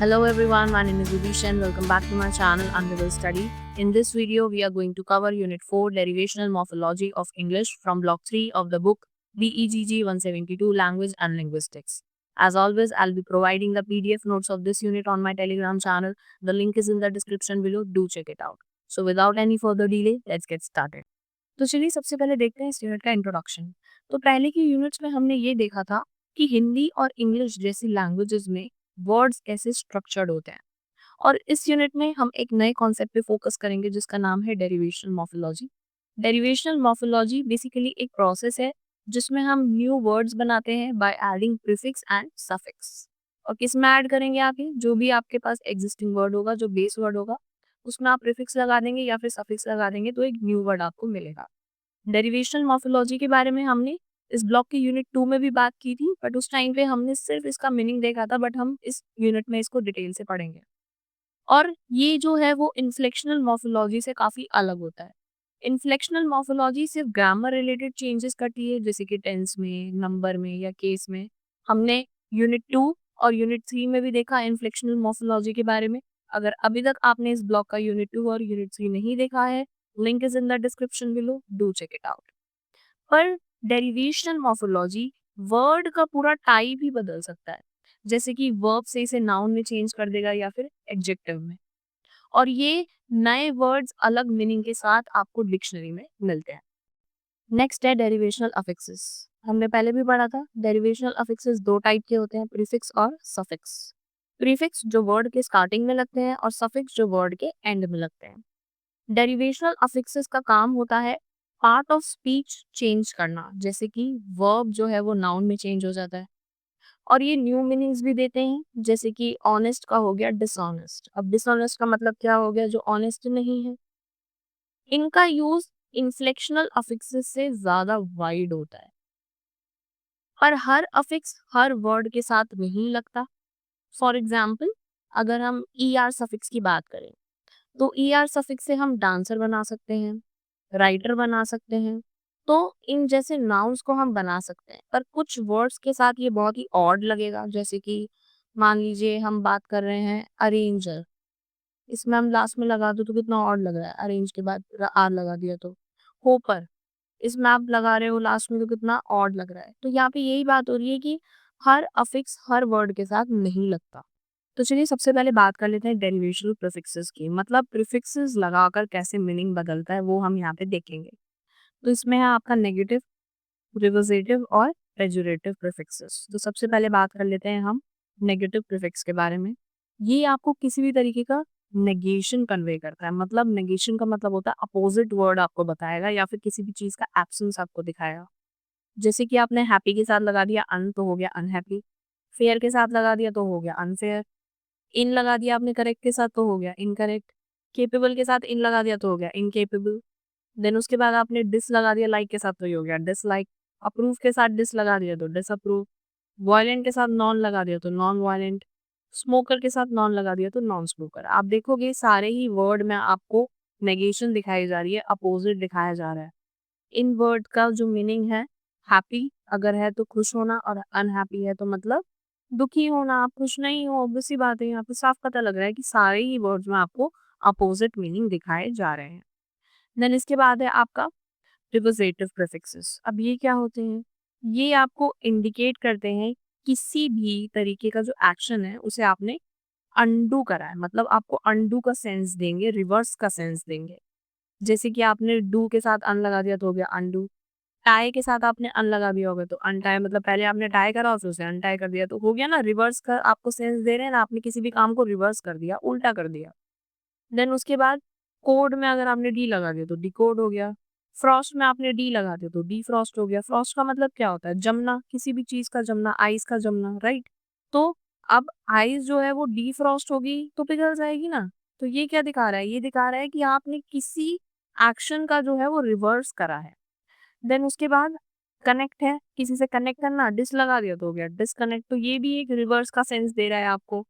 Hello everyone, my name is Vidisha and welcome back to my channel Unreal Study. In this video, we are going to cover Unit 4 Derivational Morphology of English from Block 3 of the book BEGG 172 Language and Linguistics. As always, I'll be providing the PDF notes of this unit on my Telegram channel. The link is in the description below. Do check it out. So without any further delay, let's get started. तो चलिए सबसे पहले देखते हैं इस unit का introduction. तो पहले की यूनिट्स में हमने ये देखा था कि हिंदी और इंग्लिश जैसी लैंग्वेजेस में वर्ड्स कैसे स्ट्रक्चर्ड होते हैं, और इस यूनिट में हम एक नए कॉन्सेप्ट पे फोकस करेंगे जिसका नाम है derivational morphology. Derivational morphology basically एक प्रोसेस है जिसमें हम न्यू वर्ड्स बनाते हैं by adding prefix and suffix. और किस में ऐड करेंगे? आप जो भी आपके पास एग्जिस्टिंग वर्ड होगा, जो बेस वर्ड होगा, उसमें आप प्रीफिक्स लगा देंगे या फिर सफिक्स लगा देंगे तो एक न्यू वर्ड आपको मिलेगा। डेरिवेशनल मॉर्फोलॉजी के बारे में हमने इस ब्लॉक के यूनिट 2 में भी बात की थी, बट उस टाइम पे हमने सिर्फ इसका मीनिंग देखा था, बट हम इस यूनिट में इसको डिटेल से पढ़ेंगे। और ये जो है वो इन्फ्लेक्शनल मॉर्फोलॉजी से काफी अलग होता है। इन्फ्लेक्शनल मॉर्फोलॉजी सिर्फ ग्रामर रिलेटेड चेंजेस करती है, जैसे कि टेंस में, नंबर में या केस में। हमने यूनिट 2 और यूनिट 3 में भी देखा इन्फ्लेक्शनल मॉर्फोलॉजी के बारे में। अगर अभी तक आपने इस ब्लॉक का यूनिट 2 और यूनिट 3 नहीं देखा है, link is in the description below, do check it out. पर डेरिवेशनल मॉर्फोलॉजी वर्ड का पूरा टाइप ही बदल सकता है, जैसे कि वर्ब से इसे नाउन में चेंज कर देगा या फिर एडजेक्टिव में। और ये नए वर्ड्स अलग मीनिंग के साथ आपको डिक्शनरी में मिलते हैं। नेक्स्ट है डेरिवेशनल अफिक्सेस। हमने पहले भी पढ़ा था, डेरिवेशनल अफिक्सेस दो टाइप के होते हैं, प्रीफिक्स और सफिक्स। प्रीफिक्स जो वर्ड के स्टार्टिंग में लगते हैं और सफिक्स जो वर्ड के एंड में लगते हैं। डेरिवेशनल अफिक्सेस का काम होता है पार्ट ऑफ स्पीच चेंज करना, जैसे कि वर्ब जो है वो नाउन में चेंज हो जाता है। और ये न्यू मीनिंग्स भी देते हैं, जैसे कि ऑनेस्ट का हो गया डिसऑनेस्ट। अब डिसऑनेस्ट का मतलब क्या हो गया? जो ऑनेस्ट नहीं है। इनका यूज इन्फ्लेक्शनल अफिक्सेस से ज्यादा वाइड होता है, पर हर अफिक्स हर वर्ड के साथ नहीं लगता। फॉर एग्जाम्पल, अगर हम ई आर सफिक्स की बात करें तो ई आर सफिक्स से हम डांसर बना सकते हैं, राइटर बना सकते हैं। तो इन जैसे नाउन्स को हम बना सकते हैं, पर कुछ वर्ड्स के साथ ये बहुत ही ऑड लगेगा, जैसे कि मान लीजिए हम बात कर रहे हैं अरेंजर, इसमें हम लास्ट में लगा दो तो कितना ऑड लग रहा है, अरेंज के बाद आर लगा दिया तो। होपर, इसमें आप लगा रहे हो लास्ट में तो कितना ऑड लग रहा है। तो यहाँ पे यही बात हो रही है कि हर अफिक्स हर वर्ड के साथ नहीं लगता। तो चलिए सबसे पहले बात कर लेते हैं डेरिवेशनल प्रीफिक्सेस की, मतलब प्रीफिक्सेस लगाकर कैसे मीनिंग बदलता है वो हम यहाँ पे देखेंगे। तो इसमें है आपका नेगेटिव, रिवर्सेटिव और पेजोरेटिव प्रीफिक्सेस। तो सबसे पहले बात कर लेते हैं हम नेगेटिव प्रीफिक्स के बारे में। ये आपको किसी भी तरीके का नेगेशन कन्वे करता है, मतलब नेगेशन का मतलब होता है अपोजिट वर्ड आपको बताएगा या फिर किसी भी चीज का एब्सेंस आपको दिखाएगा। जैसे कि आपने हैप्पी के साथ लगा दिया अन तो हो गया अनहैप्पी, फेयर के साथ लगा दिया तो हो गया अनफेयर, इन लगा दिया आपने करेक्ट के साथ तो हो गया इनकरेक्ट, केपेबल के साथ इन लगा दिया तो हो गया इनकेपेबल। देन उसके बाद आपने डिस लगा दिया लाइक के साथ तो ये हो गया डिसलाइक, अप्रूव के साथ डिस लगा दिया तो डिसअप्रूव, वायलेंट के साथ नॉन लगा दिया तो नॉन वायलेंट, स्मोकर के साथ नॉन लगा दिया तो नॉन स्मोकर। आप देखोगे सारे ही वर्ड में आपको नेगेशन दिखाई जा रही है, अपोजिट दिखाया जा रहा है। इन वर्ड का जो मीनिंग है, हैप्पी अगर है तो खुश होना, और अनहैप्पी है तो मतलब दुखी होना। आप खुश नहीं हो, ऑब्वियस सी बात है, यहाँ पे साफ पता लग रहा है कि सारे ही वर्ड्स में आपको अपोजिट मीनिंग दिखाए जा रहे हैं। देन इसके बाद है आपका प्रीपोजिटिव प्रीफिक्सेस। अब ये क्या होते हैं? ये आपको इंडिकेट करते हैं किसी भी तरीके का जो एक्शन है उसे आपने अनडू करा है, मतलब आपको अनडू का सेंस देंगे, रिवर्स का सेंस देंगे। जैसे कि आपने डू के साथ अन लगा दिया तो हो गया अनडू, टाई के साथ आपने अन लगा दिया होगा तो अनटाई, मतलब पहले आपने टाई करा और फिर उसे अनटाई कर दिया तो हो गया ना, रिवर्स का आपको सेंस दे रहे हैं ना, आपने किसी भी काम को रिवर्स कर दिया, उल्टा कर दिया। देन उसके बाद कोड में अगर आपने डी लगा दिया तो डिकोड हो गया, फ्रॉस्ट में आपने डी लगा दिया तो डी फ्रॉस्ट हो गया। फ्रॉस्ट का मतलब क्या होता है? जमना, किसी भी चीज का जमना, आइस का जमना, राइट। तो अब आइस जो है वो डी फ्रॉस्ट होगी तो पिघल जाएगी ना। तो ये क्या दिखा रहा है? ये दिखा रहा है कि आपने किसी एक्शन का जो है वो रिवर्स करा है। देन उसके बाद कनेक्ट है, किसी से कनेक्ट करना, डिस लगा दिया तो हो गया डिसकनेक्ट, तो ये भी एक रिवर्स का सेंस दे रहा है आपको।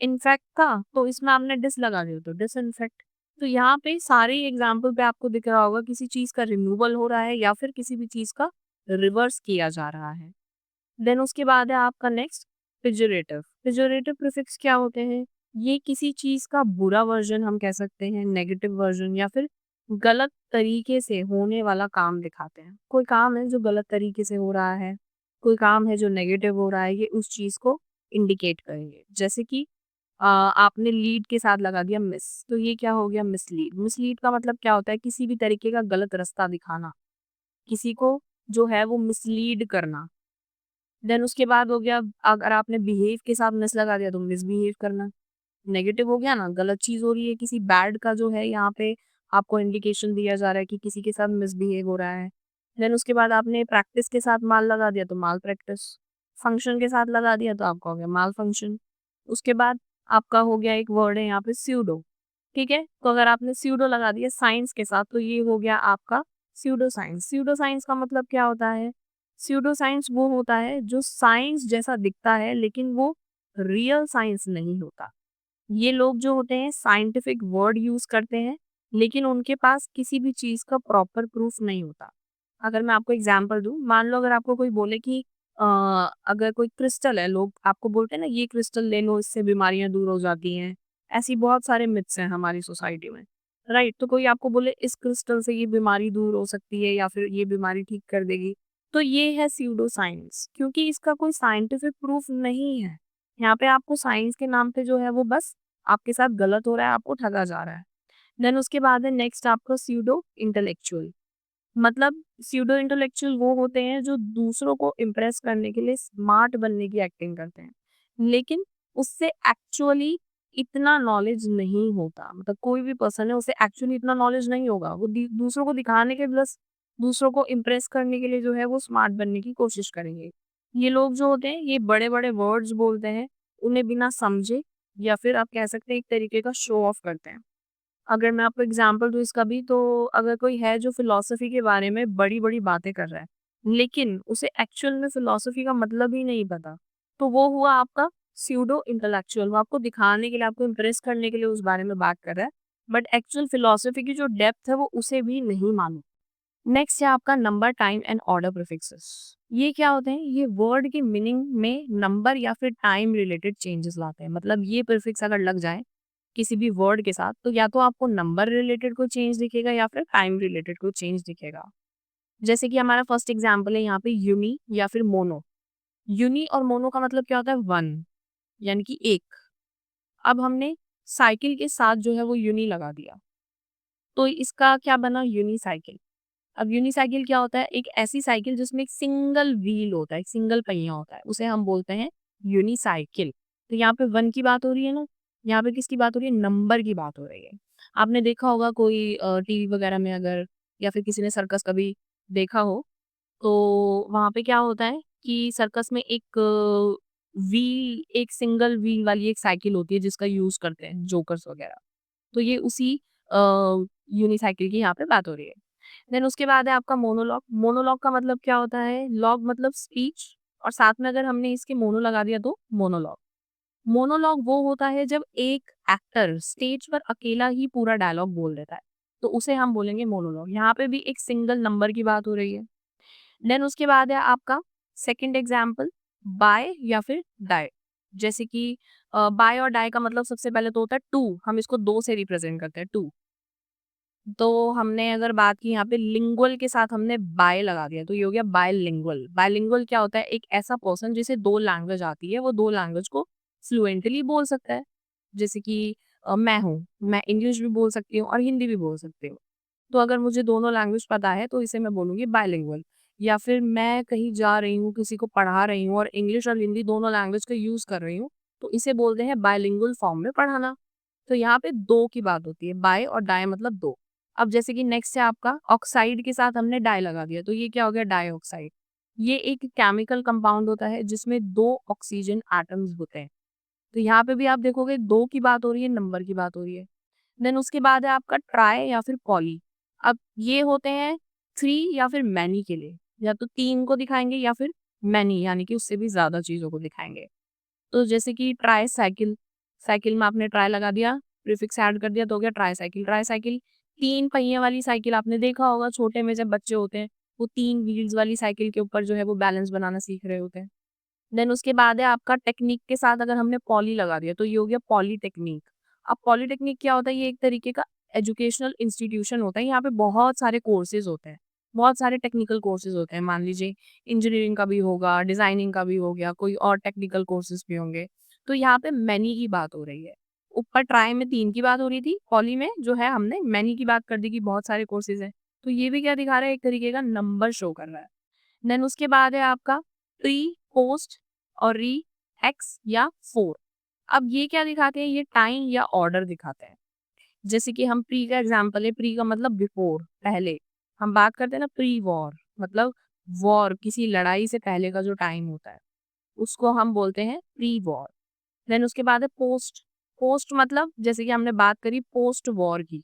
इनफैक्ट था तो इसमें आपने डिस लगा दिया तो डिसइनफेक्ट। तो यहाँ पे सारे एग्जाम्पल पे आपको दिख रहा होगा किसी चीज का रिमूवल हो रहा है या फिर किसी भी चीज का रिवर्स किया जा रहा है। देन उसके बाद है आपका नेक्स्ट पेजोरेटिव। पेजोरेटिव प्रीफिक्स क्या होते हैं? ये किसी चीज़ का बुरा वर्ज़न हम कह सकते हैं, नेगेटिव वर्ज़न या फिर गलत तरीके से होने वाला काम दिखाते हैं। कोई काम है जो गलत तरीके से हो रहा है, कोई काम है जो नेगेटिव हो रहा है, ये उस चीज़ को इंडिकेट करेंगे। जैसे कि आपने लीड के साथ लगा दिया मिस, तो ये क्या हो गया मिसलीड। मिसलीड का मतलब क्या होता है किसी भी तरीके का गलत रास्ता दिखाना, किसी को जो है वो मिसलीड करना। देन उसके बाद हो गया अगर आपने बिहेव के साथ मिस लगा दिया तो मिसबिहेव करना। नेगेटिव हो गया ना, गलत चीज़ हो रही है, किसी बैड का जो है यहाँ पे आपको इंडिकेशन दिया जा रहा है कि किसी के साथ मिसबिहेव हो रहा है। देन उसके बाद आपने प्रैक्टिस के साथ माल लगा दिया तो माल प्रैक्टिस, फंक्शन के साथ लगा दिया तो आपका हो गया माल फंक्शन। उसके बाद आपका हो गया एक वर्ड है यहाँ पे स्यूडो, ठीक है? तो अगर आपने स्यूडो लगा दिया साइंस के साथ तो ये हो गया आपका स्यूडो साइंस। स्यूडो साइंस का मतलब क्या होता है? स्यूडो साइंस वो होता है जो साइंस जैसा दिखता है लेकिन वो रियल साइंस नहीं होता। ये लोग जो होते हैं साइंटिफिक वर्ड यूज करते हैं लेकिन उनके पास किसी भी चीज का प्रॉपर प्रूफ नहीं होता। अगर मैं आपको एग्जांपल दूं, मान लो अगर आपको कोई बोले कि अ, अगर कोई क्रिस्टल है, लोग आपको बोलते हैं ना ये क्रिस्टल ले लो इससे बीमारियां दूर हो जाती हैं। ऐसी बहुत सारे मिथ्स हैं हमारी सोसाइटी में, राइट? तो कोई आपको बोले इस क्रिस्टल से ये बीमारी दूर हो सकती है या फिर ये बीमारी ठीक कर देगी, तो ये है स्यूडो साइंस, क्योंकि इसका कोई साइंटिफिक प्रूफ नहीं है। यहाँ पे आपको साइंस के नाम पे जो है वो बस आपके साथ गलत हो रहा है, आपको ठगा जा रहा है। देन उसके बाद है नेक्स्ट आपका स्यूडो इंटेलेक्चुअल। मतलब स्यूडो इंटेलेक्चुअल वो होते हैं जो दूसरों को इम्प्रेस करने के लिए स्मार्ट बनने की एक्टिंग करते हैं, लेकिन उससे एक्चुअली इतना नॉलेज नहीं होता। मतलब कोई भी पर्सन है उसे एक्चुअली इतना नॉलेज नहीं होगा, वो दूसरों को दिखाने के प्लस दूसरों को इम्प्रेस करने के लिए जो है वो स्मार्ट बनने की कोशिश करेंगे। ये लोग जो होते हैं ये बड़े बड़े वर्ड्स बोलते हैं, उन्हें बिना समझे या फिर आप कह सकते हैं एक तरीके का शो ऑफ करते हैं। अगर मैं आपको एग्जांपल दूँ इसका भी, तो अगर कोई है जो फिलॉसफी के बारे में बड़ी-बड़ी बातें कर रहा है, लेकिन उसे एक्चुअल में फिलॉसफी का मतलब ही नहीं पता, तो वो हुआ आपका स्यूडो इंटेलेक्चुअल। वो आपको दिखाने के लिए, आपको इम्प्रेस करने के लिए उस बारे में बात कर रहा है, बट एक्चुअल फिलॉसफी की जो डेप्थ है वो उसे भी नहीं मालूम। नेक्स्ट है आपका number, time and order prefixes. ये क्या होते हैं? ये वर्ड की मीनिंग में नंबर या फिर टाइम रिलेटेड चेंजेस लाते हैं। मतलब ये प्रीफिक्स अगर लग जाए किसी भी वर्ड के साथ तो या तो आपको नंबर रिलेटेड कोई चेंज दिखेगा या फिर टाइम रिलेटेड कोई चेंज दिखेगा। जैसे कि हमारा फर्स्ट एग्जांपल है यहाँ पे यूनी या फिर मोनो। यूनी और मोनो का मतलब क्या होता है? वन, यानी कि एक। अब हमने साइकिल के साथ जो है वो यूनी लगा दिया, तो इसका क्या बना? यूनिसाइकिल। अब यूनिसाइकिल क्या होता है? एक ऐसी साइकिल जिसमें एक सिंगल व्हील होता है, एक सिंगल पहिया होता है, उसे हम बोलते हैं यूनिसाइकिल। तो यहाँ पे 1 की बात हो रही है ना, यहाँ पे किसकी बात हो रही है? नंबर की बात हो रही है। आपने देखा होगा कोई टीवी वगैरह में अगर या फिर किसी ने सर्कस कभी देखा हो, तो वहाँ पे क्या होता है कि सर्कस में एक व्हील, एक सिंगल व्हील वाली एक साइकिल होती है जिसका यूज़ करते हैं जोकर्स वगैरह। तो ये उसी अ, यूनिसाइकिल की यहाँ पे बात हो रही है। देन उसके बाद है आपका मोनोलॉग। मोनोलॉग का मतलब क्या होता है? लॉग मतलब स्पीच, और साथ में अगर हमने इसके मोनो लगा दिया तो मोनोलॉग। मोनोलॉग वो होता है जब एक एक्टर स्टेज पर अकेला ही पूरा डायलॉग बोल देता है, तो उसे हम बोलेंगे मोनोलॉग। यहाँ पे भी एक सिंगल नंबर की बात हो रही है। देन उसके बाद है आपका सेकंड एग्जाम्पल, बाय या फिर डाई। जैसे कि बाय और डाई का मतलब सबसे पहले तो होता है टू, हम इसको दो से रिप्रेजेंट करते हैं, टू। तो हमने अगर बात की यहाँ पे लिंगुअल के साथ हमने बाय लगा दिया तो ये हो गया बायलिंगुअल। बायलिंगुअल क्या होता है? एक ऐसा पर्सन जिसे 2 लैंग्वेज आती है, वो 2 लैंग्वेज को फ्लुएंटली बोल सकता है। जैसे कि मैं हूँ, मैं इंग्लिश भी बोल सकती हूँ और हिंदी भी बोल सकती हूँ। तो अगर मुझे दोनों लैंग्वेज पता है तो इसे मैं बोलूँगी बायलिंगुअल। या फिर मैं कहीं जा रही हूँ, किसी को पढ़ा रही हूँ और इंग्लिश और हिंदी दोनों लैंग्वेज का यूज़ कर रही हूँ, तो इसे बोलते हैं बायलिंगुअल फॉर्म में पढ़ाना। तो यहाँ पे 2 की बात होती है, बाय और डाई मतलब 2। अब जैसे कि नेक्स्ट है आपका ऑक्साइड के साथ हमने डाई लगा दिया, तो ये क्या हो गया? डाइऑक्साइड। ये एक केमिकल कंपाउंड होता है जिसमें 2 ऑक्सीजन एटम्स होते हैं। तो यहाँ पे भी आप देखोगे 2 की बात हो रही है, नंबर की बात हो रही है। देन उसके बाद है आपका ट्राई या फिर पॉली। अब ये होते हैं 3 या फिर मैनी के लिए, या तो 3 को दिखाएँगे या फिर मैनी यानी कि उससे भी ज़्यादा चीज़ों को दिखाएँगे। तो जैसे कि ट्राई साइकिल, साइकिल में आपने ट्राई लगा दिया, प्रीफिक्स ऐड कर दिया तो हो गया ट्राई साइकिल। ट्राई साइकिल 3 पहिए वाली साइकिल आपने देखा होगा छोटे में जब बच्चे होते हैं, वो 3 व्हील्स वाली साइकिल के ऊपर जो है वो बैलेंस बनाना सीख रहे होते हैं। देन उसके बाद है आपका टेक्निक के साथ अगर हमने पॉली लगा दिया तो ये हो गया पॉलीटेक्निक। अब पॉलीटेक्निक क्या होता है? ये एक तरीके का एजुकेशनल इंस्टीट्यूशन होता है। यहाँ पे बहुत सारे कोर्सेज होते हैं, बहुत सारे टेक्निकल कोर्सेज होते हैं। मान लीजिए इंजीनियरिंग का भी होगा, डिजाइनिंग का भी हो गया, कोई और टेक्निकल कोर्सेज भी होंगे। तो यहाँ पे मैनी की बात हो रही है। ऊपर ट्राई में 3 की बात हो रही थी, पॉली में जो है हमने मैनी की बात कर दी कि बहुत सारे कोर्सेज हैं। तो ये भी क्या दिखा रहा है? एक तरीके का नंबर शो कर रहा है। देन उसके बाद है आपका प्री, पोस्ट और री, एक्स या फोर। अब ये क्या दिखाते हैं? ये टाइम या ऑर्डर दिखाते हैं। जैसे कि हम प्री का एग्जाम्पल है, प्री का मतलब बिफोर, पहले। हम बात करते हैं ना प्री वॉर, मतलब वॉर, किसी लड़ाई से पहले का जो टाइम होता है उसको हम बोलते हैं प्री वॉर। देन उसके बाद है पोस्ट। पोस्ट मतलब जैसे कि हमने बात करी पोस्ट वॉर की,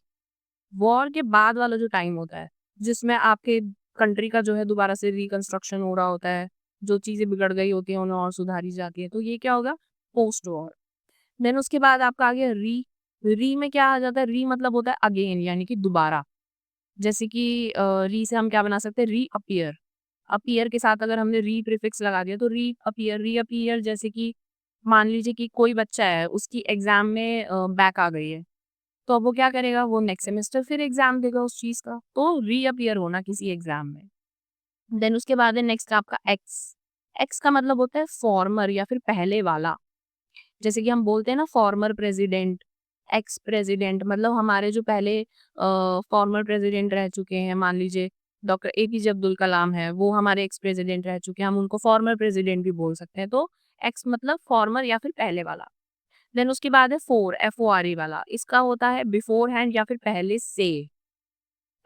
वॉर के बाद वाला जो टाइम होता है जिसमें आपके कंट्री का जो है दोबारा से रिकंस्ट्रक्शन हो रहा होता है, जो चीजें बिगड़ गई होती हैं उन्हें और सुधारी जाती है, तो ये क्या होगा? Post war. देन उसके बाद आपका आ गया री। री में क्या आ जाता है? री मतलब होता है अगेन, यानी कि दोबारा। जैसे कि री से हम क्या बना सकते हैं? री अपीयर। अपीयर के साथ अगर हमने री प्रीफिक्स लगा दिया तो री अपीयर। री अपीयर जैसे कि मान लीजिए कि कोई बच्चा है, उसकी एग्जाम में बैक आ गई है, तो अब वो क्या करेगा? वो नेक्स्ट सेमेस्टर फिर एग्जाम देगा उस चीज का, तो रीअपियर होना किसी एग्जाम में। देन उसके बाद है नेक्स्ट आपका एक्स। एक्स का मतलब होता है फॉर्मर या फिर पहले वाला। जैसे कि हम बोलते हैं ना फॉर्मर प्रेसिडेंट, एक्स प्रेसिडेंट, मतलब हमारे जो पहले फॉर्मर प्रेसिडेंट रह चुके हैं, मान लीजिए डॉक्टर एपीजे अब्दुल कलाम है, वो हमारे एक्स प्रेसिडेंट रह चुके हैं, हम उनको फॉर्मर प्रेसिडेंट भी बोल सकते हैं। तो एक्स मतलब फॉर्मर या फिर पहले वाला। देन उसके बाद है फोर, FORE वाला। इसका होता है बिफोर हैंड या फिर पहले से।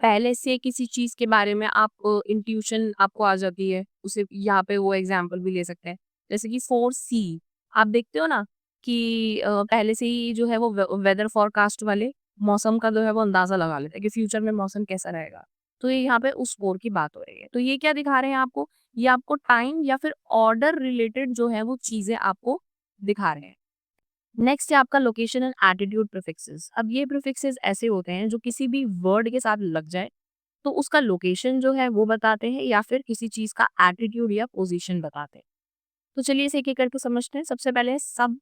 पहले से किसी चीज के बारे में आप इंट्यूशन आपको आ जाती है, उसे यहाँ पे वो एग्जाम्पल भी ले सकते हैं। जैसे कि 4C, आप देखते हो ना कि पहले से ही जो है वो वेदर फोरकास्ट वाले मौसम का जो है वो अंदाजा लगा लेते हैं कि फ्यूचर में मौसम कैसा रहेगा। तो ये यहाँ पे उस फोर की बात हो रही है। तो ये क्या दिखा रहे हैं आपको? ये आपको टाइम या फिर ऑर्डर रिलेटेड जो है वो चीजें आपको दिखा रहे हैं। नेक्स्ट है आपका लोकेशन एंड एटीट्यूड प्रीफिक्सेस। अब ये प्रीफिक्सेस ऐसे होते हैं जो किसी भी वर्ड के साथ लग जाए तो उसका लोकेशन जो है वो बताते हैं या फिर किसी चीज का एटीट्यूड या पोजीशन बताते हैं। तो चलिए इसे एक एक करके समझते हैं। सबसे पहले है सब।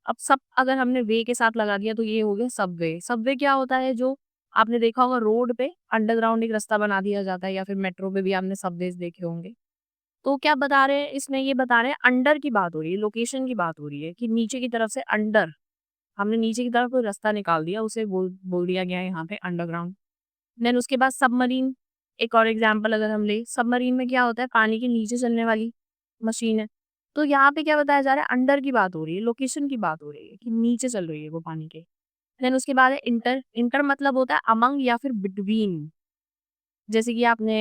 अब सब अगर हमने वे के साथ लगा दिया तो ये हो गया सबवे। सबवे क्या होता है? जो आपने देखा होगा रोड पे अंडरग्राउंड एक रास्ता बना दिया जाता है, या फिर मेट्रो पे भी आपने सबवेज देखे होंगे। तो क्या बता रहे हैं इसमें? ये बता रहे हैं अंडर की बात हो रही है, लोकेशन की बात हो रही है कि नीचे की तरफ से अंडर, हमने नीचे की तरफ कोई रास्ता निकाल दिया, उसे बोल बोल दिया गया है यहाँ पे अंडरग्राउंड। देन उसके बाद सबमरीन। एक और एग्जांपल अगर हम ले, सबमरीन में क्या होता है? पानी के नीचे चलने वाली मशीन है। तो यहाँ पे क्या बताया जा रहा है? अंडर की बात हो रही है, लोकेशन की बात हो रही है कि नीचे चल रही है वो पानी के। देन उसके बाद है इंटर। इंटर मतलब होता है अमंग या फिर बिटवीन। जैसे कि आपने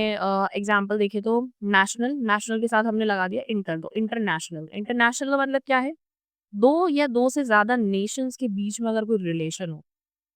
एग्जाम्पल देखे तो नेशनल, नेशनल के साथ हमने लगा दिया इंटर, तो इंटरनेशनल। इंटरनेशनल का मतलब क्या है? दो या दो से ज्यादा नेशंस के बीच में अगर कोई रिलेशन हो।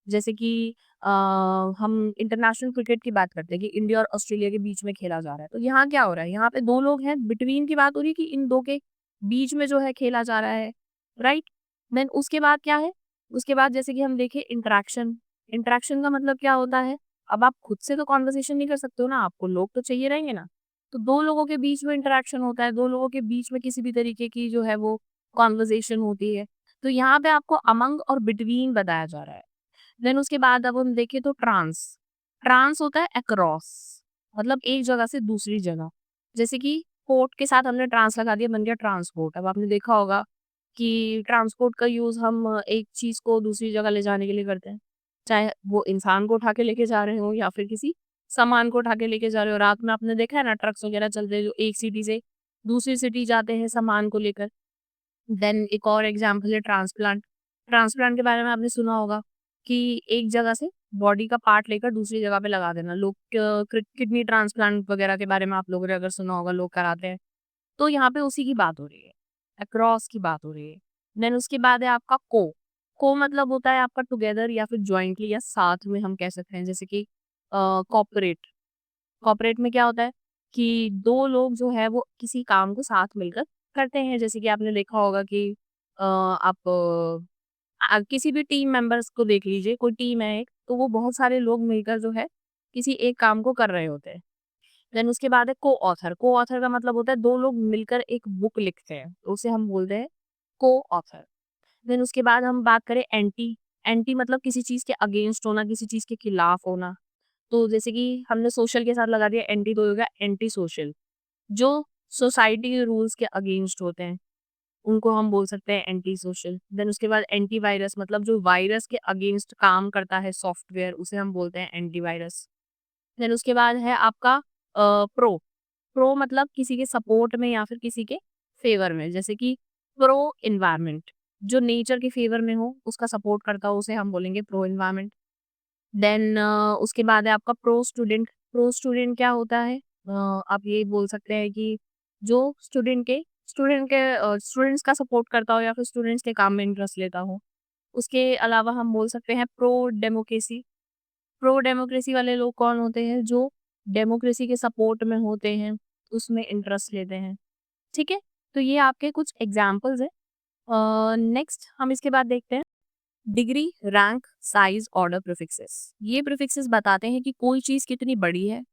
जैसे कि हम इंटरनेशनल क्रिकेट की बात करते हैं कि इंडिया और ऑस्ट्रेलिया के बीच में खेला जा रहा है, तो यहाँ क्या हो रहा है? यहाँ पे दो लोग हैं, बिटवीन की बात हो रही है कि इन दो के बीच में जो है खेला जा रहा है, राइट। देन उसके बाद क्या है? उसके बाद जैसे कि हम देखें इंटरेक्शन। इंटरेक्शन का मतलब क्या होता है? अब आप खुद से तो कॉन्वर्सेशन नहीं कर सकते हो ना, आपको लोग तो चाहिए रहेंगे ना। तो दो लोगों के बीच में इंटरेक्शन होता है, दो लोगों के बीच में किसी भी तरीके की जो है वो कॉन्वर्सेशन होती है। तो यहाँ पे आपको अमंग और बिटवीन बताया जा रहा है। देन उसके बाद अब हम देखें तो ट्रांस। ट्रांस होता है अक्रॉस, मतलब एक जगह से दूसरी जगह। जैसे कि पोर्ट के साथ हमने ट्रांस लगा दिया, बन गया ट्रांसपोर्ट। अब आपने देखा होगा कि ट्रांसपोर्ट का यूज हम एक चीज को दूसरी जगह ले जाने के लिए करते हैं, चाहे वो इंसान को उठा के लेके जा रहे हो या फिर किसी सामान को उठा के लेके जा रहे हो। रात में आपने देखा है ना ट्रक्स वगैरह चलते हैं जो एक सिटी से दूसरी सिटी जाते हैं सामान को लेकर। देन एक और एग्जाम्पल है ट्रांसप्लांट। ट्रांसप्लांट के बारे में आपने सुना होगा कि एक जगह से बॉडी का पार्ट लेकर दूसरी जगह पे लगा देना। लोग किडनी ट्रांसप्लांट वगैरह के बारे में आप लोगों ने अगर सुना होगा, लोग कराते हैं। तो यहाँ पे उसी की बात हो रही है, अक्रॉस की बात हो रही है। देन उसके बाद है आपका को। को मतलब होता है आपका टुगेदर या फिर ज्वाइंटली या साथ में हम कह सकते हैं। जैसे कि कॉपरेट। कॉपरेट में क्या होता है कि दो लोग जो है वो किसी काम को साथ मिलकर करते हैं। जैसे कि आपने देखा होगा कि आप किसी भी टीम मेंबर्स को देख लीजिए, कोई टीम है एक, तो वो बहुत सारे लोग मिलकर जो है किसी एक काम को कर रहे होते हैं। देन उसके बाद है को-ऑथर। को-ऑथर का मतलब होता है 2 लोग मिलकर एक बुक लिखते हैं, तो उसे हम बोलते हैं को-ऑथर। देन उसके बाद हम बात करें एंटी, एंटी मतलब किसी चीज़ के अगेंस्ट होना, किसी चीज़ के खिलाफ होना। तो जैसे कि हमने सोशल के साथ लगा दिया एंटी, तो हो गया एंटी सोशल। जो सोसाइटी के रूल्स के अगेंस्ट होते हैं, उनको हम बोल सकते हैं एंटी सोशल। देन उसके बाद एंटी वायरस मतलब जो वायरस के अगेंस्ट काम करता है सॉफ्टवेयर, उसे हम बोलते हैं एंटी वायरस। देन उसके बाद है आपका प्रो। प्रो मतलब किसी के सपोर्ट में या फिर किसी के फेवर में, जैसे कि प्रो एनवायरनमेंट, जो नेचर के फेवर में हो, उसका सपोर्ट करता हो, उसे हम बोलेंगे प्रो एनवायरनमेंट। देन उसके बाद है आपका प्रो स्टूडेंट। प्रो स्टूडेंट क्या होता है? आप ये बोल सकते हैं कि जो स्टूडेंट्स का सपोर्ट करता हो या फिर स्टूडेंट्स के काम में इंटरेस्ट लेता हो। उसके अलावा हम बोल सकते हैं प्रो डेमोक्रेसी। प्रो डेमोक्रेसी वाले लोग कौन होते हैं? जो डेमोक्रेसी के सपोर्ट में होते हैं, उसमें इंटरेस्ट लेते हैं। ठीक है? तो ये आपके कुछ एग्जाम्पल्स हैं। नेक्स्ट हम इसके बाद देखते हैं degree, rank, size, order prefixes. ये प्रीफिक्सेस बताते हैं कि कोई चीज़ कितनी बड़ी है,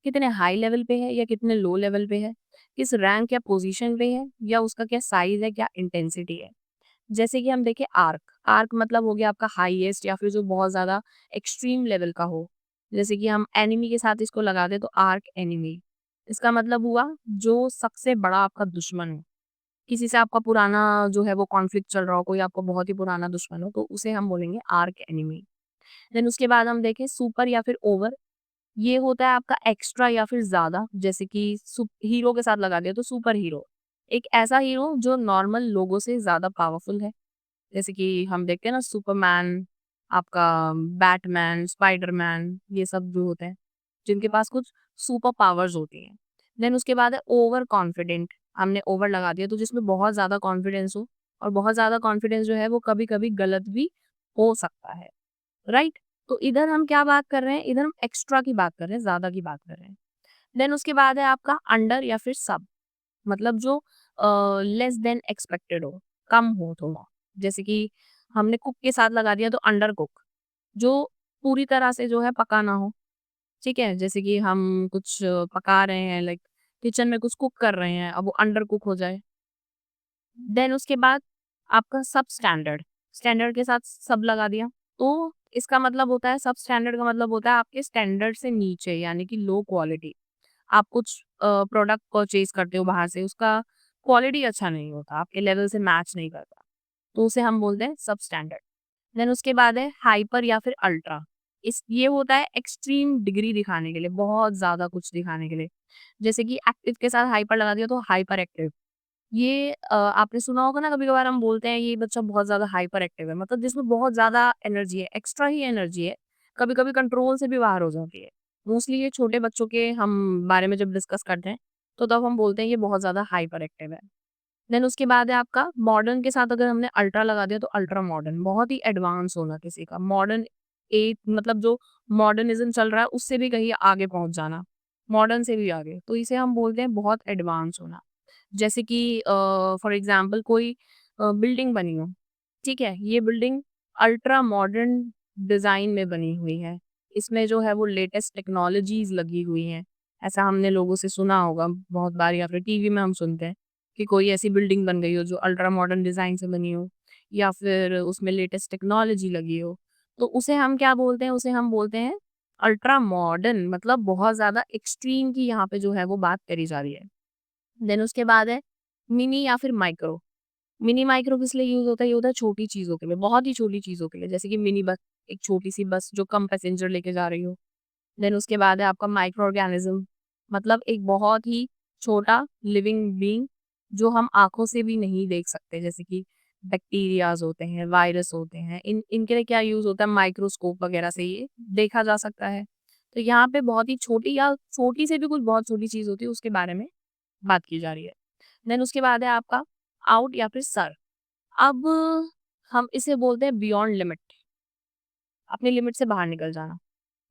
कितने हाई लेवल पे है या कितने लो लेवल पे है, किस रैंक या पोजीशन पे है या उसका क्या साइज है, क्या इंटेंसिटी है। जैसे कि हम देखें आर्क, आर्क मतलब हो गया आपका हाईएस्ट या फिर जो बहुत ज़्यादा एक्सट्रीम लेवल का हो। जैसे कि हम एनिमी के साथ इसको लगा दें तो आर्क एनिमी। इसका मतलब हुआ जो सबसे बड़ा आपका दुश्मन हो। किसी से आपका पुराना जो है वो कॉन्फ्लिक्ट चल रहा हो, कोई आपका बहुत ही पुराना दुश्मन हो, तो उसे हम बोलेंगे आर्क एनिमी। देन उसके बाद हम देखें सुपर या फिर ओवर। ये होता है आपका एक्स्ट्रा या फिर ज़्यादा, जैसे कि हीरो के साथ लगा दिया तो सुपर हीरो। एक ऐसा हीरो जो नॉर्मल लोगों से ज़्यादा पावरफुल है। जैसे कि हम देखते हैं ना सुपरमैन, आपका बैटमैन, स्पाइडरमैन, ये सब जो होते हैं, जिनके पास कुछ सुपर पावर्स होती हैं। देन उसके बाद है ओवर कॉन्फिडेंट, हमने ओवर लगा दिया तो जिसमें बहुत ज़्यादा कॉन्फिडेंस हो, और बहुत ज़्यादा कॉन्फिडेंस जो है वो कभी-कभी गलत भी हो सकता है, राइट? तो इधर हम क्या बात कर रहे हैं? इधर हम एक्स्ट्रा की बात कर रहे हैं, ज़्यादा की बात कर रहे हैं। देन उसके बाद है आपका अंडर या फिर सब, मतलब जो लेस देन एक्सपेक्टेड हो, कम हो थोड़ा। जैसे कि हमने कुक के साथ लगा दिया तो अंडर कुक, जो पूरी तरह से जो है पका ना हो, ठीक है? जैसे कि हम कुछ पका रहे हैं, लाइक किचन में कुछ कुक कर रहे हैं, अब वो अंडर कुक हो जाए। देन उसके बाद आपका सब स्टैंडर्ड, स्टैंडर्ड के साथ सब लगा दिया, तो इसका मतलब होता है सब स्टैंडर्ड का मतलब होता है आपके स्टैंडर्ड से नीचे, यानी कि लो क्वालिटी। आप कुछ प्रोडक्ट परचेज़ करते हो बाहर से, उसका क्वालिटी अच्छा नहीं होता, आपके लेवल से मैच नहीं करता, तो उसे हम बोलते हैं सब स्टैंडर्ड। देन उसके बाद है हाइपर या फिर अल्ट्रा। इस ये होता है एक्सट्रीम डिग्री दिखाने के लिए, बहुत ज़्यादा कुछ दिखाने के लिए। जैसे कि एक्टिव के साथ हाइपर लगा दिया तो हाइपर एक्टिव। ये आपने सुना होगा ना, कभी-कभार हम बोलते हैं ये बच्चा बहुत ज़्यादा हाइपर एक्टिव है, मतलब जिसमें बहुत ज़्यादा एनर्जी है, एक्स्ट्रा ही एनर्जी है, कभी-कभी कंट्रोल से भी बाहर हो जाती है। मोस्टली ये छोटे बच्चों के हम बारे में जब डिस्कस करते हैं, तो तब हम बोलते हैं ये बहुत ज़्यादा हाइपर एक्टिव है। देन उसके बाद है आपका मॉडर्न के साथ अगर हमने अल्ट्रा लगा दिया तो अल्ट्रा मॉडर्न, बहुत ही एडवांस होना किसी का। मॉडर्न एक मतलब जो मॉडर्निज़्म चल रहा है उससे भी कहीं आगे पहुँच जाना, मॉडर्न से भी आगे, तो इसे हम बोलते हैं बहुत एडवांस होना। जैसे कि फॉर एग्ज़ाम्पल कोई बिल्डिंग बनी हो, ठीक है? ये बिल्डिंग अल्ट्रा मॉडर्न डिज़ाइन में बनी हुई है। इसमें जो है वो लेटेस्ट टेक्नोलॉजीज़ लगी हुई हैं। ऐसा हमने लोगों से सुना होगा बहुत बार, या फिर टीवी में हम सुनते हैं कि कोई ऐसी बिल्डिंग बन गई हो जो अल्ट्रा मॉडर्न डिज़ाइन से बनी हो, या फिर उसमें लेटेस्ट टेक्नोलॉजी लगी हो। तो उसे हम क्या बोलते हैं? उसे हम बोलते हैं अल्ट्रा मॉडर्न, मतलब बहुत ज़्यादा एक्सट्रीम की यहाँ पे जो है वो बात करी जा रही है। देन उसके बाद है मिनी या फिर माइक्रो। मिनी माइक्रो किस लिए यूज़ होता है? ये होता है छोटी चीज़ों के लिए, बहुत ही छोटी चीज़ों के लिए, जैसे कि मिनी बस, एक छोटी-सी बस जो कम पैसेंजर लेके जा रही हो। देन उसके बाद है आपका माइक्रो ऑर्गेनिज़्म, मतलब एक बहुत ही छोटा लिविंग बीइंग जो हम आँखों से भी नहीं देख सकते, जैसे कि बैक्टीरियाज़ होते हैं, वायरस होते हैं, इनके लिए क्या यूज़ होता है? माइक्रोस्कोप वगैरह से ये देखा जा सकता है। तो यहाँ पे बहुत ही छोटी या छोटी से भी कुछ बहुत छोटी चीज़ होती है, उसके बारे में बात की जा रही है। देन उसके बाद है आपका आउट या फिर सर। अब हम इसे बोलते हैं बियॉन्ड लिमिट, अपनी लिमिट से बाहर निकल जाना।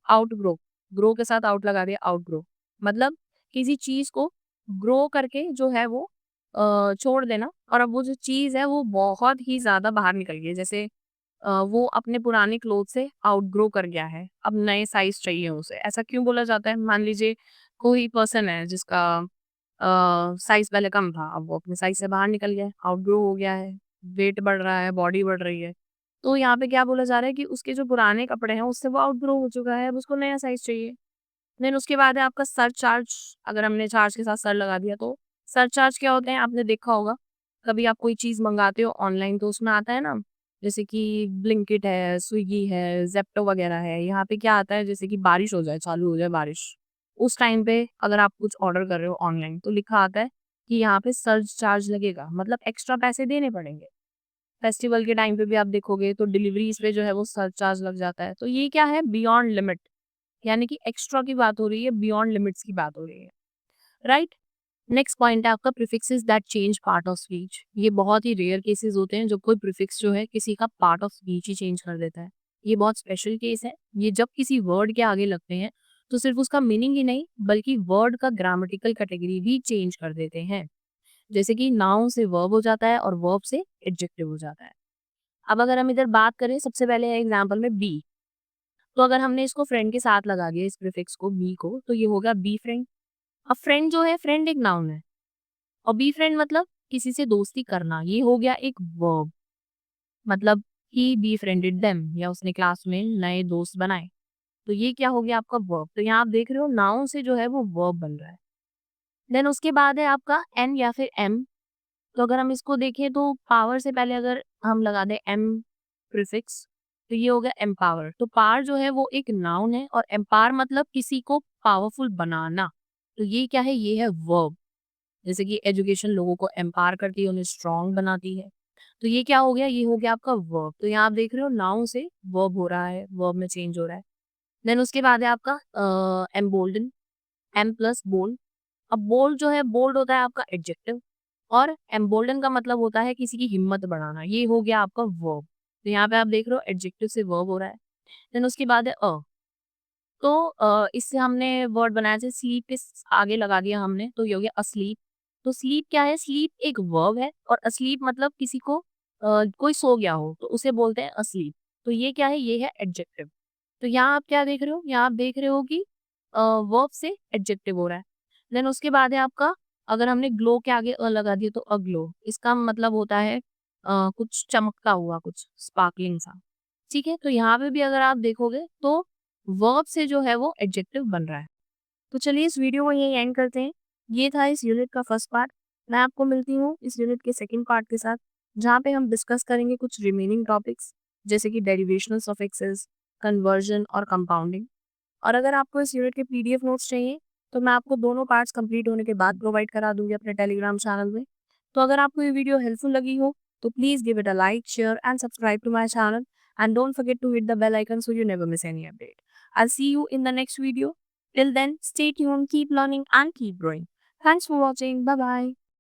आउटग्रो, ग्रो के साथ आउट लगा दिया, आउटग्रो मतलब किसी चीज़ को ग्रो करके जो है वो छोड़ देना, और अब वो जो चीज़ है वो बहुत ही ज़्यादा बाहर निकल गई है। जैसे वो अपने पुराने क्लोथ से आउटग्रो कर गया है, अब नए साइज़ चाहिए उसे। ऐसा क्यों बोला जाता है? मान लीजिए कोई पर्सन है जिसका साइज़ पहले कम था, अब वो अपने साइज़ से बाहर निकल गया है, आउटग्रो हो गया है, वेट बढ़ रहा है, बॉडी बढ़ रही है। तो यहाँ पे क्या बोला जा रहा है कि उसके जो पुराने कपड़े हैं उससे वो आउटग्रो हो चुका है, अब उसको नया साइज़ चाहिए। देन उसके बाद है आपका सरचार्ज, अगर हमने चार्ज के साथ सर लगा दिया तो सरचार्ज क्या होते हैं आपने देखा होगा, कभी आप कोई चीज़ मंगाते हो ऑनलाइन तो उसमें आता है ना, जैसे कि ब्लिंकिट है, स्विगी है, ज़ेप्टो वगैरह है, यहाँ पे क्या आता है जैसे कि बारिश हो जाए, चालू हो जाए बारिश, उस टाइम पे अगर आप कुछ ऑर्डर कर रहे हो ऑनलाइन तो लिखा आता है कि यहाँ पे सर्ज चार्ज लगेगा, मतलब एक्स्ट्रा पैसे देने पड़ेंगे। फेस्टिवल के टाइम पे भी आप देखोगे तो डिलीवरीज़ पे जो है वो सर्ज चार्ज लग जाता है। तो ये क्या है बियॉन्ड लिमिट, यानी कि एक्स्ट्रा की बात हो रही है, बियॉन्ड लिमिट्स की बात हो रही है, राइट? नेक्स्ट पॉइंट है आपका prefixes that change part of speech. ये बहुत ही रेयर केसेस होते हैं जब कोई प्रीफिक्स जो है किसी का part of speech he change कर देता है। ये बहुत स्पेशल केस है। ये जब किसी वर्ड के आगे लगते हैं तो सिर्फ उसका मीनिंग ही नहीं बल्कि वर्ड का ग्रामेटिकल कैटेगरी भी चेंज कर देते हैं। जैसे कि नाउन से वर्ब हो जाता है और वर्ब से एडजेक्टिव हो जाता है। अब अगर हम इधर बात करें सबसे पहले है एग्जाम्पल में बी, तो अगर हमने इसको फ्रेंड के साथ लगा दिया इस प्रीफिक्स को बी को तो ये होगा बी फ्रेंड। अब फ्रेंड जो है फ्रेंड एक नाउन है और बी फ्रेंड मतलब किसी से दोस्ती करना, ये हो गया एक वर्ब, मतलब ही बी फ्रेंडेड देम या उसने क्लास में नए दोस्त बनाए, तो ये क्या हो गया आपका वर्ब। तो यहाँ आप देख रहे हो नाउन से जो है वो वर्ब बन रहा है। देन उसके बाद है आपका एन या फिर एम, तो अगर हम इसको देखें तो पावर से पहले अगर हम लगा दें एम प्रीफिक्स तो ये हो गया एम्पावर। तो पावर जो है वो एक नाउन है और एम्पावर मतलब किसी को पावरफुल बनाना, तो ये क्या है ये है वर्ब। जैसे कि एजुकेशन लोगों को एम्पावर करती है, उन्हें स्ट्रांग बनाती है, तो ये क्या हो गया ये हो गया आपका वर्ब। तो यहाँ आप देख रहे हो नाउन से वर्ब हो रहा है, वर्ब में चेंज हो रहा है। देन उसके बाद है आपका एम्बोल्डन, एम प्लस बोल्ड। अब बोल्ड जो है बोल्ड होता है आपका एडजेक्टिव और एम्बोल्डन का मतलब होता है किसी की हिम्मत बढ़ाना, ये हो गया आपका वर्ब। तो यहाँ पे आप देख रहे हो एडजेक्टिव से वर्ब हो रहा है। देन उसके बाद है तो इससे हमने वर्ड बनाया जैसे स्लीप के आगे लगा दिया हमने तो ये हो गया अस्लीप। तो स्लीप क्या है, स्लीप एक वर्ब है और अस्लीप मतलब किसी को कोई सो गया हो तो उसे बोलते हैं अस्लीप। तो ये क्या है ये है एडजेक्टिव। तो यहाँ आप क्या देख रहे हो, यहाँ आप देख रहे हो कि वर्ब से एडजेक्टिव हो रहा है। देन उसके बाद है आपका अगर हमने ग्लो के आगे लगा दिया तो अग्लो, इसका मतलब होता है कुछ चमकता हुआ, कुछ स्पार्कलिंग सा। ठीक है, तो यहाँ पे भी अगर आप देखोगे तो वर्ब से जो है वो एडजेक्टिव बन रहा है। तो चलिए इस वीडियो को यहीं एंड करते हैं। ये था इस यूनिट का फर्स्ट पार्ट। मैं आपको मिलती हूँ इस यूनिट के सेकंड पार्ट के साथ, जहाँ पे हम डिस्कस करेंगे कुछ रिमेनिंग टॉपिक्स जैसे कि डेरिवेशनल सफिक्सेस, कन्वर्जन और कंपाउंडिंग। और अगर आपको इस यूनिट के पीडीएफ नोट्स चाहिए तो मैं आपको दोनों पार्ट्स कंप्लीट होने के बाद प्रोवाइड करा दूंगी अपने टेलीग्राम चैनल में। तो अगर आपको ये वीडियो हेल्पफुल लगी हो तो please give it a like, share and subscribe to my channel and don't forget to hit the bell icon so you never miss any update. I'll see you in the next video. Till then, stay tuned, keep learning and keep growing. Thanks for watching. Bye bye.